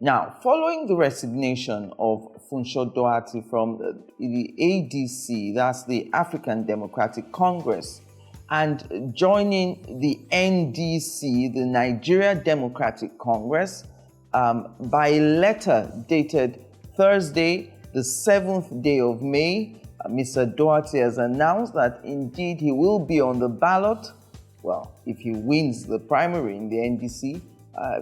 Now, following the resignation of Funso Doherty from the ADC, that's the African Democratic Congress, and joining the NDC, the Nigeria Democratic Congress, by a letter dated Thursday, the 7th day of May, Mr. Doherty has announced that indeed he will be on the ballot, well, if he wins the primary in the NDC,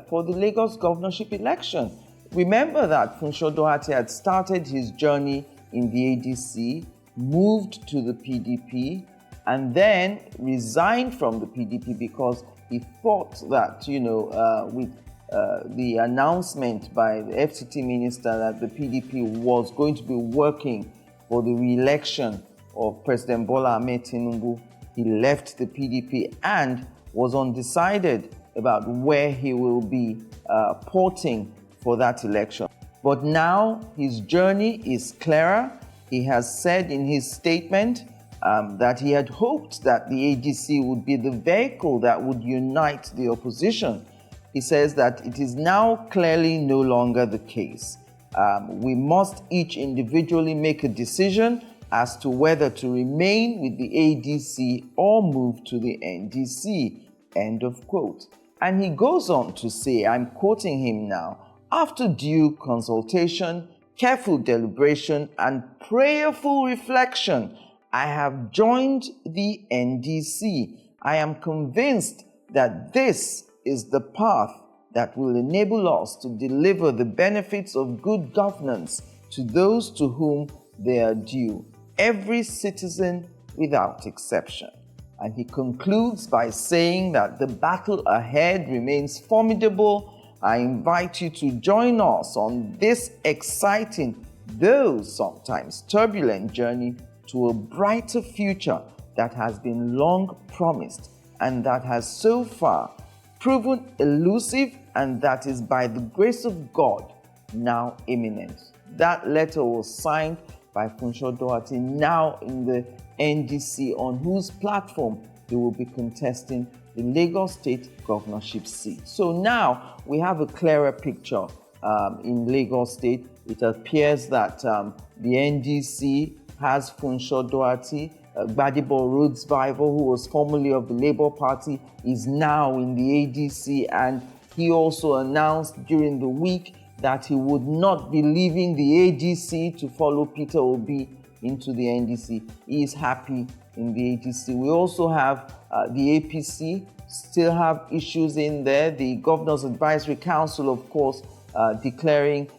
for the Lagos governorship election. Remember that Funso Doherty had started his journey in the ADC, moved to the PDP, and then resigned from the PDP because he thought that, with the announcement by the FCT minister that the PDP was going to be working for the re-election of President Bola Ahmed Tinubu, he left the PDP and was undecided about where he will be porting for that election. But now his journey is clearer. He has said in his statement that he had hoped that the ADC would be the vehicle that would unite the opposition. He says that it is now clearly no longer the case. We must each individually make a decision as to whether to remain with the ADC or move to the NDC, end of quote. And he goes on to say, I'm quoting him now, after due consultation, careful deliberation, and prayerful reflection, I have joined the NDC. I am convinced that this is the path that will enable us to deliver the benefits of good governance to those to whom they are due, every citizen without exception. And he concludes by saying that the battle ahead remains formidable. I invite you to join us on this exciting, though sometimes turbulent journey to a brighter future that has been long promised and that has so far proven elusive, and that is by the grace of God now imminent. That letter was signed by Funso Doherty, now in the NDC, on whose platform he will be contesting the Lagos State governorship seat. So now we have a clearer picture in Lagos State. It appears that the NDC has Funso Doherty. Gbadebo Rhodes-Vival, who was formerly of the Labour Party, is now in the ADC, and he also announced during the week that he would not be leaving the ADC to follow Peter Obi into the NDC. He is happy in the ADC. We also have the APC, still have issues in there. The Governance Advisory Council, of course, declaring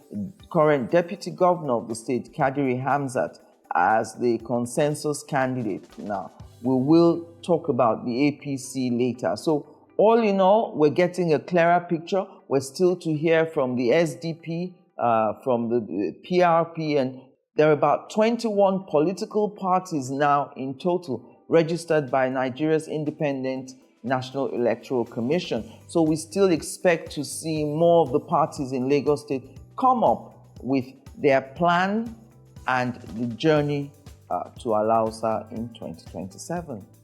current Deputy Governor of the state, Kadiri Hamzat, as the consensus candidate. Now, we will talk about the APC later. So, all in all, we're getting a clearer picture. We're still to hear from the SDP, from the PRP, and there are about 21 political parties now in total registered by Nigeria's Independent National Electoral Commission. So we still expect to see more of the parties in Lagos State come up with their plan and the journey to Alausa in 2027.